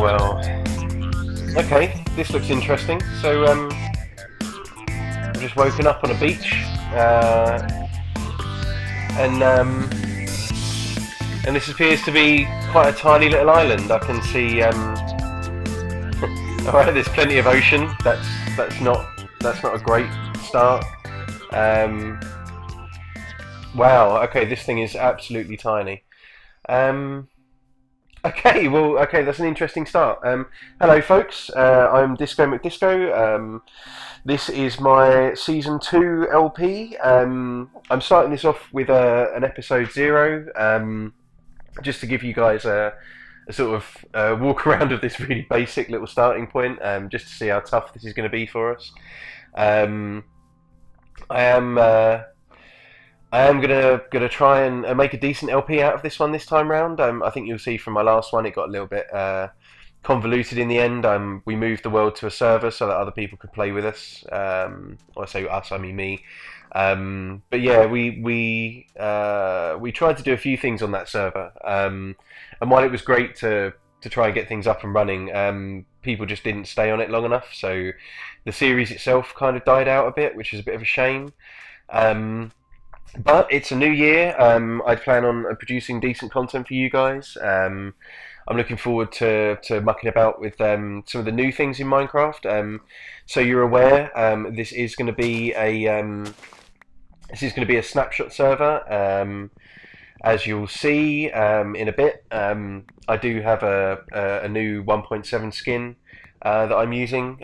Well. Okay, this looks interesting. So, I've just woken up on a beach, and this appears to be quite a tiny little island. I can see. All right, there's plenty of ocean. That's not a great start. Wow. Okay, this thing is absolutely tiny. Okay, that's an interesting start. Hello, folks. I'm DiscoMcDisco. This is my season 2 LP. I'm starting this off with an episode 0, just to give you guys a sort of walk around of this really basic little starting point, just to see how tough this is going to be for us. I am gonna try and make a decent LP out of this one this time round. I think you'll see from my last one it got a little bit convoluted in the end. We moved the world to a server so that other people could play with us. Or I say us, I mean me. But yeah, we tried to do a few things on that server. And while it was great to try and get things up and running, people just didn't stay on it long enough. So the series itself kind of died out a bit, which is a bit of a shame. But it's a new year. I plan on producing decent content for you guys. I'm looking forward to mucking about with some of the new things in Minecraft. So you're aware, this is going to be a snapshot server. As you'll see in a bit, I do have a new 1.7 skin that I'm using.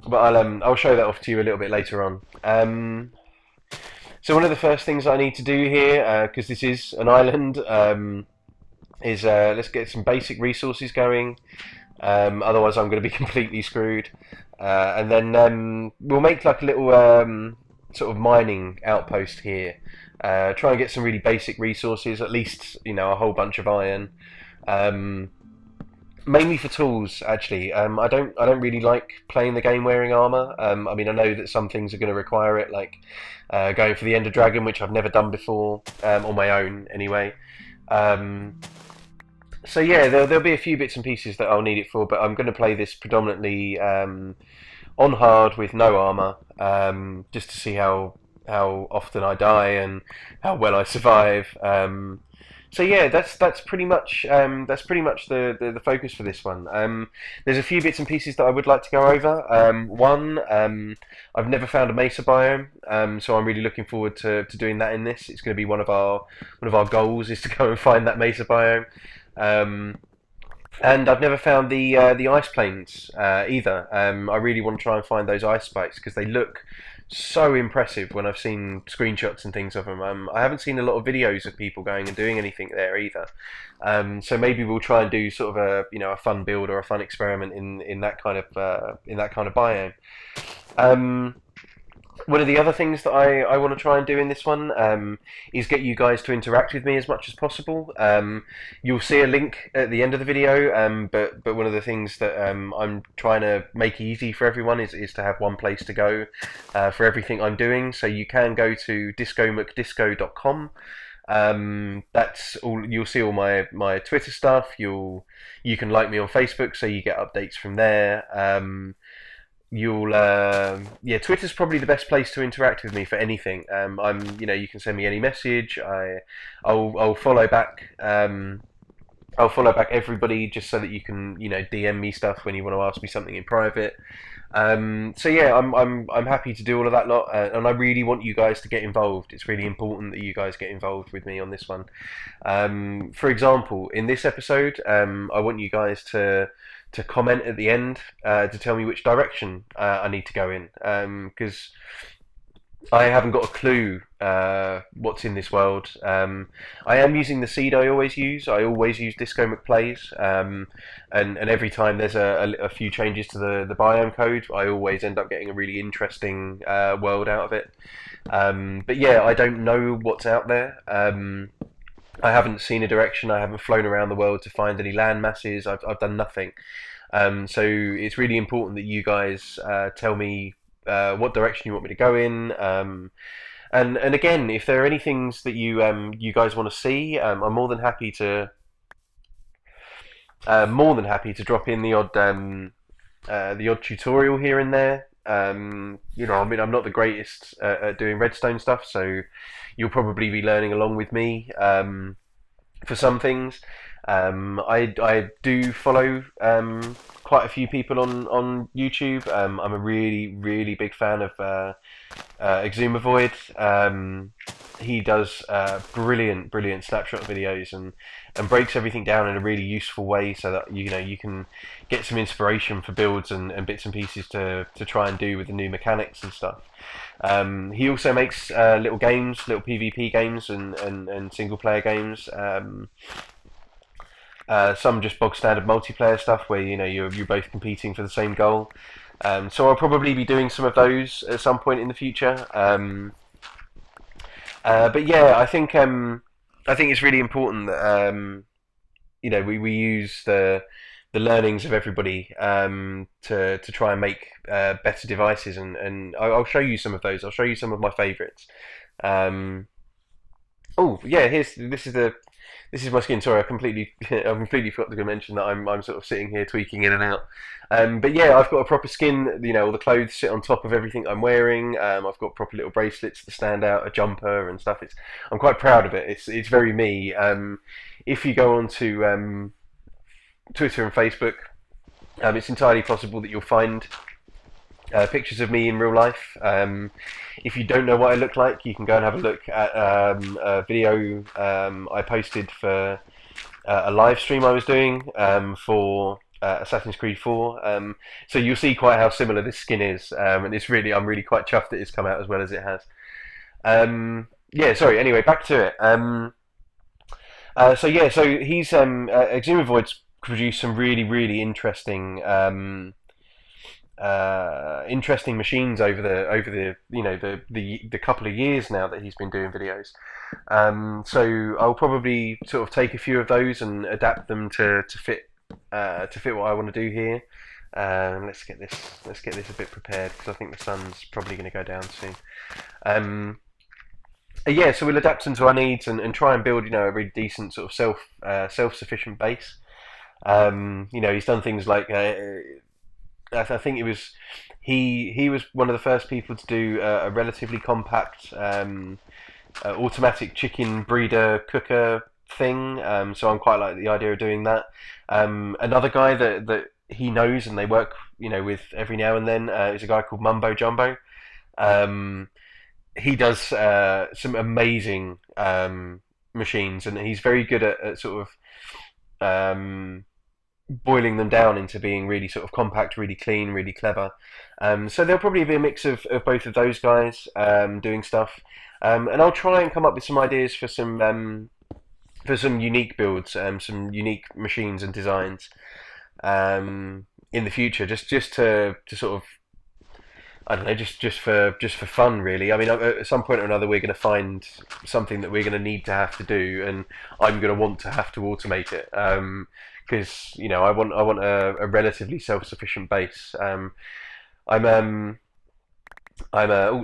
But I'll show that off to you a little bit later on. So one of the first things I need to do here, because this is an island, is let's get some basic resources going. Otherwise I'm going to be completely screwed. And then we'll make like a little sort of mining outpost here. Try and get some really basic resources, at least a whole bunch of iron. Mainly for tools, actually. I don't really like playing the game wearing armor. I mean, I know that some things are going to require it, like going for the Ender Dragon, which I've never done before, on my own, anyway. So yeah, there'll be a few bits and pieces that I'll need it for, but I'm going to play this predominantly on hard with no armor, just to see how often I die and how well I survive. So yeah, that's pretty much the focus for this one. There's a few bits and pieces that I would like to go over. One, I've never found a mesa biome, so I'm really looking forward to doing that in this. It's going to be one of our goals is to go and find that mesa biome. And I've never found the ice plains either. I really want to try and find those ice spikes because they look so impressive when I've seen screenshots and things of them. I haven't seen a lot of videos of people going and doing anything there either. So maybe we'll try and do sort of a fun build or a fun experiment in that kind of biome. One of the other things that I want to try and do in this one is get you guys to interact with me as much as possible. You'll see a link at the end of the video, but one of the things that I'm trying to make easy for everyone is to have one place to go for everything I'm doing. So you can go to DiscoMcDisco.com. That's all. You'll see all my Twitter stuff. You can like me on Facebook, so you get updates from there. Twitter's probably the best place to interact with me for anything. You can send me any message. I'll follow back. I'll follow back everybody just so that you can DM me stuff when you want to ask me something in private. So yeah, I'm happy to do all of that lot, and I really want you guys to get involved. It's really important that you guys get involved with me on this one. For example, in this episode, I want you guys to comment at the end to tell me which direction I need to go in, because I haven't got a clue what's in this world. I am using the seed I always use. I always use DiscoMcPlays, and every time there's a few changes to the biome code, I always end up getting a really interesting world out of it. But yeah, I don't know what's out there. I haven't seen a direction. I haven't flown around the world to find any land masses. I've done nothing. So it's really important that you guys tell me what direction you want me to go in. And again, if there are any things that you guys want to see, I'm more than happy to drop in the odd tutorial here and there. You know, I mean, I'm not the greatest at doing redstone stuff, so you'll probably be learning along with me for some things. I do follow quite a few people on YouTube. I'm a really big fan of Exuma. He does brilliant snapshot videos and breaks everything down in a really useful way, so that you know you can get some inspiration for builds and bits and pieces to try and do with the new mechanics and stuff. He also makes little games, little PvP games and single player games. Some just bog standard multiplayer stuff where you know you're both competing for the same goal. So I'll probably be doing some of those at some point in the future. But yeah, I think it's really important that you know we use the learnings of everybody to try and make better devices, and I'll show you some of those. I'll show you some of my favourites. Um, oh yeah, this is my skin. Sorry, I completely forgot to mention that I'm sort of sitting here tweaking in and out. But yeah, I've got a proper skin. You know, all the clothes sit on top of everything I'm wearing. I've got proper little bracelets that stand out, a jumper and stuff. I'm quite proud of it. It's very me. If you go onto Twitter and Facebook, it's entirely possible that you'll find pictures of me in real life. If you don't know what I look like, you can go and have a look at a video I posted for a live stream I was doing for Assassin's Creed 4. So you'll see quite how similar this skin is, and I'm really quite chuffed that it's come out as well as it has. Yeah, sorry. Anyway, back to it. So yeah, so he's Exuma produced some really interesting. Interesting machines over the you know the couple of years now that he's been doing videos. So I'll probably sort of take a few of those and adapt them to fit what I want to do here. Let's get this a bit prepared because I think the sun's probably going to go down soon. Yeah, so we'll adapt them to our needs and try and build a really decent sort of self-sufficient base. You know, he's done things like I think it was he was one of the first people to do a relatively compact automatic chicken breeder cooker thing. So I'm quite like the idea of doing that. Another guy that he knows and they work with every now and then is a guy called Mumbo Jumbo. He does some amazing machines, and he's very good at sort of boiling them down into being really sort of compact, really clean, really clever. So there'll probably be a mix of both of those guys doing stuff, and I'll try and come up with some ideas for some unique builds, some unique machines and designs in the future, just to sort of, I don't know, just for fun, really. I mean, at some point or another, we're going to find something that we're going to need to have to do, and I'm going to want to have to automate it. Because I want a relatively self-sufficient base. Oh,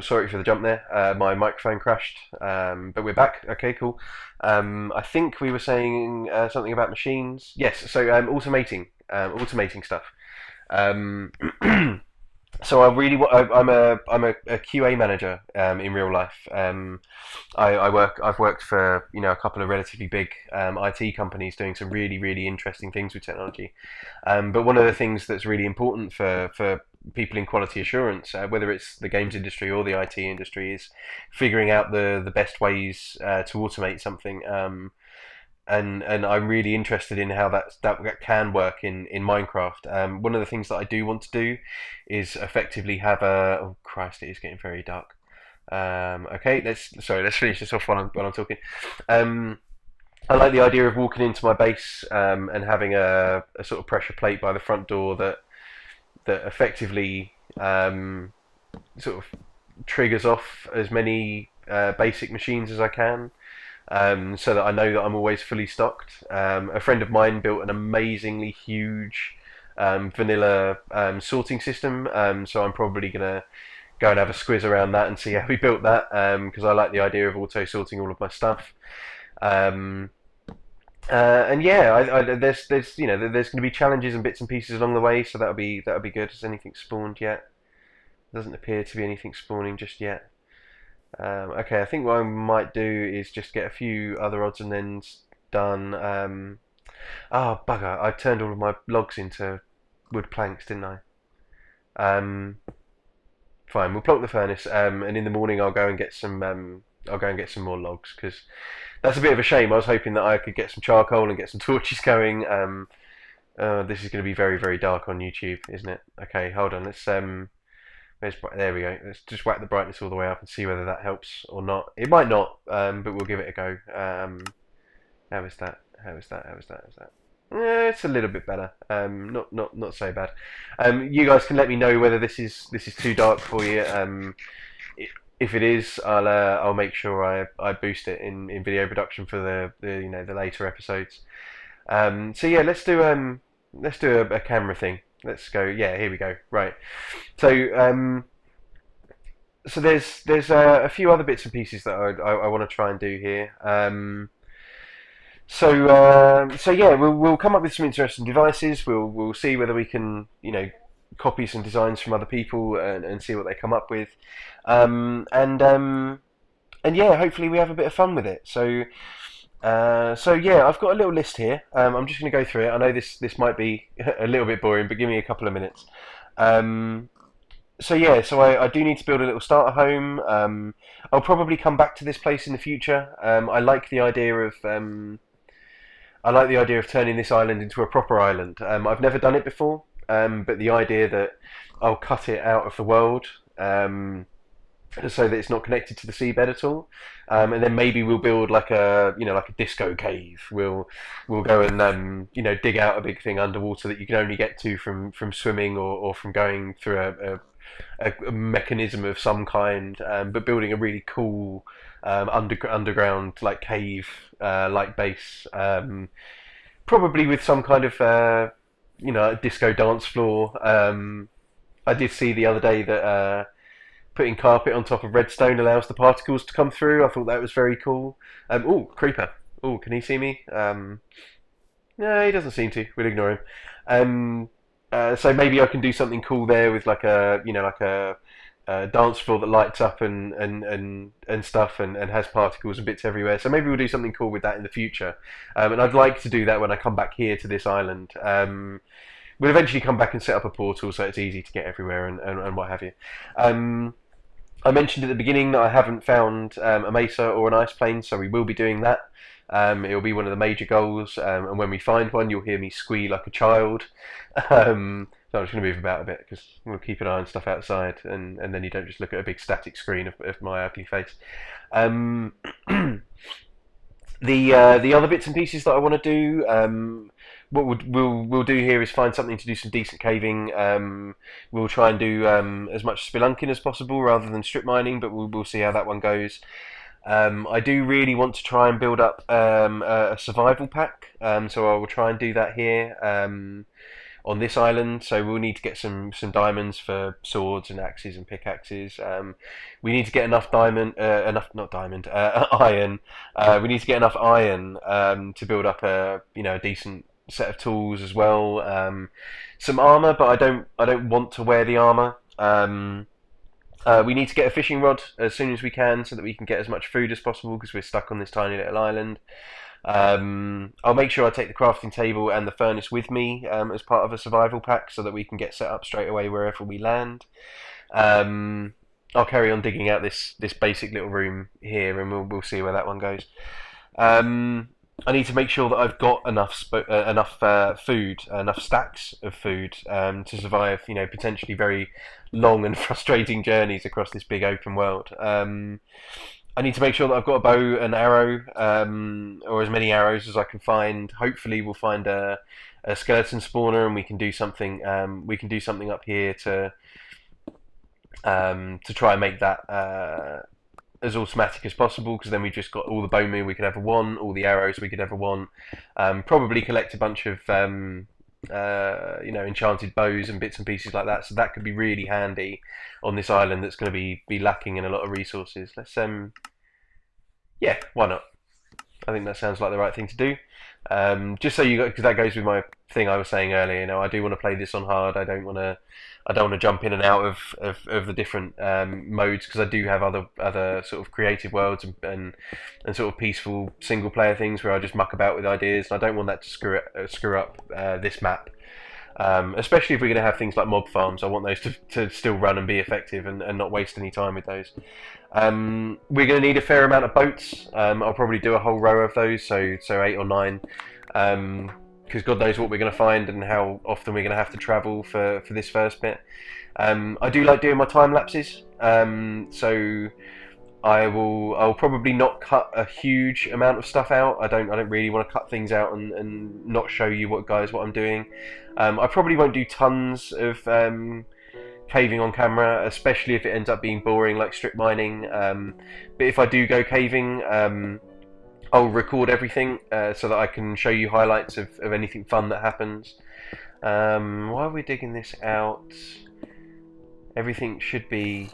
sorry for the jump there. My microphone crashed, but we're back. Okay, cool. I think we were saying something about machines. Yes, so automating stuff. Um, So I'm a QA manager in real life. I've worked for a couple of relatively big IT companies doing some really interesting things with technology. But one of the things that's really important for people in quality assurance, whether it's the games industry or the IT industry, is figuring out the best ways to automate something. And I'm really interested in how that can work in Minecraft. One of the things that I do want to do is effectively have a, oh Christ, it is getting very dark. Okay, let's finish this off while I'm talking. Um, I like the idea of walking into my base and having a sort of pressure plate by the front door that effectively sort of triggers off as many basic machines as I can, so that I know that I'm always fully stocked. A friend of mine built an amazingly huge vanilla sorting system, so I'm probably gonna go and have a squiz around that and see how we built that, because I like the idea of auto sorting all of my stuff. Um, and yeah, there's there's going to be challenges and bits and pieces along the way, so that'll be good. Has anything spawned yet? Doesn't appear to be anything spawning just yet. Okay, I think what I might do is just get a few other odds and ends done. Oh bugger! I turned all of my logs into wood planks, didn't I? Um, Fine, we'll plonk the furnace, and in the morning I'll go and get some. I'll go and get some more logs because that's a bit of a shame. I was hoping that I could get some charcoal and get some torches going. This is going to be very, very dark on YouTube, isn't it? Okay, hold on. There we go. Let's just whack the brightness all the way up and see whether that helps or not. It might not, but we'll give it a go. How is that? How is that? How is that? How is that? It's a little bit better. Not so bad. You guys can let me know whether this is too dark for you. If it is, I'll make sure I boost it in video production for the later episodes. So yeah, let's do a camera thing. Let's go. Yeah, here we go. Right. So there's a few other bits and pieces that I want to try and do here. So yeah, we'll come up with some interesting devices. We'll see whether we can copy some designs from other people and see what they come up with. And yeah, hopefully we have a bit of fun with it. So yeah, I've got a little list here. I'm just going to go through it. I know this might be a little bit boring, but give me a couple of minutes. So yeah, so I do need to build a little starter home. I'll probably come back to this place in the future. I like the idea of turning this island into a proper island. I've never done it before, but the idea that I'll cut it out of the world. So that it's not connected to the seabed at all, and then maybe we'll build like a disco cave. We'll go and dig out a big thing underwater that you can only get to from swimming or from going through a mechanism of some kind, but building a really cool underground like cave like base, probably with some kind of a disco dance floor. I did see the other day that putting carpet on top of redstone allows the particles to come through. I thought that was very cool. Oh, creeper. Oh, can he see me? No, he doesn't seem to. We'll ignore him. So maybe I can do something cool there with like a dance floor that lights up and stuff and has particles and bits everywhere. So maybe we'll do something cool with that in the future. And I'd like to do that when I come back here to this island. We'll eventually come back and set up a portal so it's easy to get everywhere and what have you. I mentioned at the beginning that I haven't found a mesa or an ice plane, so we will be doing that. It'll be one of the major goals, and when we find one, you'll hear me squeal like a child. So I'm just going to move about a bit because we'll keep an eye on stuff outside, and then you don't just look at a big static screen of my ugly face. The other bits and pieces that I want to do, what we'll do here is find something to do some decent caving. We'll try and do as much spelunking as possible rather than strip mining, but we'll see how that one goes. I do really want to try and build up a survival pack, so I will try and do that here on this island. So we'll need to get some diamonds for swords and axes and pickaxes. We need to get enough iron. We need to get enough iron to build up a decent set of tools as well. Some armor, but I don't want to wear the armor. We need to get a fishing rod as soon as we can so that we can get as much food as possible because we're stuck on this tiny little island. I'll make sure I take the crafting table and the furnace with me as part of a survival pack so that we can get set up straight away wherever we land. I'll carry on digging out this basic little room here and we'll see where that one goes. I need to make sure that I've got enough food, enough stacks of food to survive, potentially very long and frustrating journeys across this big open world. I need to make sure that I've got a bow and arrow, or as many arrows as I can find. Hopefully, we'll find a skeleton spawner, and we can do something. We can do something up here to try and make that as automatic as possible, because then we've just got all the bone meal we could ever want, all the arrows we could ever want. Probably collect a bunch of enchanted bows and bits and pieces like that. So that could be really handy on this island that's going to be lacking in a lot of resources. Let's yeah, why not? I think that sounds like the right thing to do. Just so you got, because that goes with my thing I was saying earlier. I do want to play this on hard. I don't want to jump in and out of the different modes, because I do have other sort of creative worlds and sort of peaceful single player things where I just muck about with ideas. And I don't want that to screw up this map. Especially if we're going to have things like mob farms. I want those to still run and be effective and not waste any time with those. We're going to need a fair amount of boats. I'll probably do a whole row of those, so 8 or 9, because God knows what we're going to find and how often we're going to have to travel for this first bit. I do like doing my time lapses, so I'll probably not cut a huge amount of stuff out. I don't really want to cut things out and not show you what I'm doing. I probably won't do tons of caving on camera, especially if it ends up being boring like strip mining. But if I do go caving, I'll record everything so that I can show you highlights of anything fun that happens. While we're digging this out, everything should be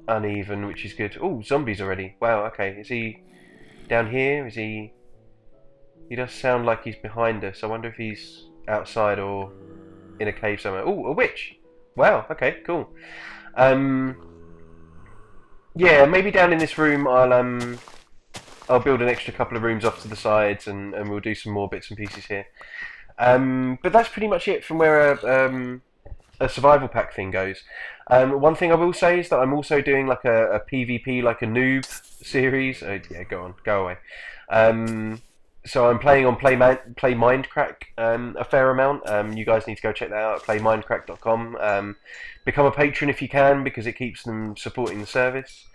uneven, which is good. Oh, zombies already. Wow, okay. Is he down here? Is he... He does sound like he's behind us. I wonder if he's outside or in a cave somewhere. Oh, a witch! Wow, okay, cool. Yeah, maybe down in this room I'll build an extra couple of rooms off to the sides, and we'll do some more bits and pieces here. But that's pretty much it from where a survival pack thing goes. One thing I will say is that I'm also doing like a PvP, like a noob series. Yeah, go on, go away. So I'm playing on Play Mindcrack a fair amount. You guys need to go check that out at playmindcrack.com. Become a patron if you can, because it keeps them supporting the service.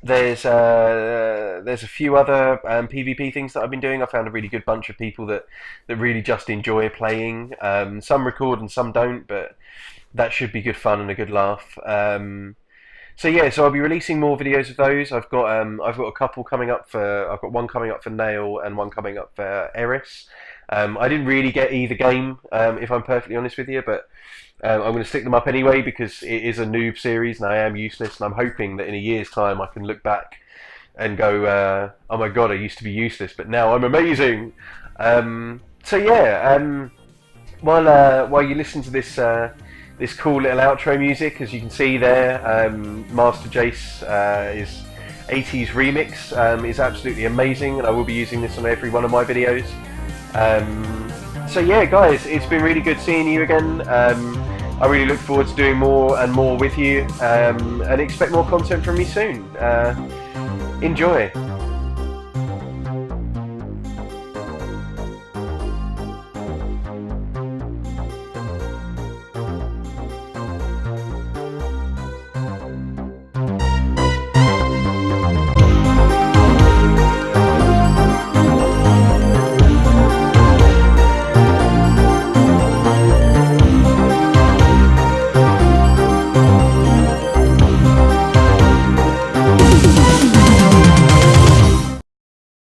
There's a few other PvP things that I've been doing. I found a really good bunch of people that really just enjoy playing. Some record and some don't, but that should be good fun and a good laugh. So yeah, so I'll be releasing more videos of those. I've got a couple coming up for. I've got one coming up for Nail and one coming up for Eris. I didn't really get either game, if I'm perfectly honest with you, but I'm going to stick them up anyway because it is a noob series and I am useless, and I'm hoping that in a year's time I can look back and go, oh my god, I used to be useless, but now I'm amazing. So yeah, while you listen to this this cool little outro music, as you can see there, Master Jace is 80s remix is absolutely amazing, and I will be using this on every one of my videos. So yeah, guys, it's been really good seeing you again. I really look forward to doing more and more with you, and expect more content from me soon. Enjoy.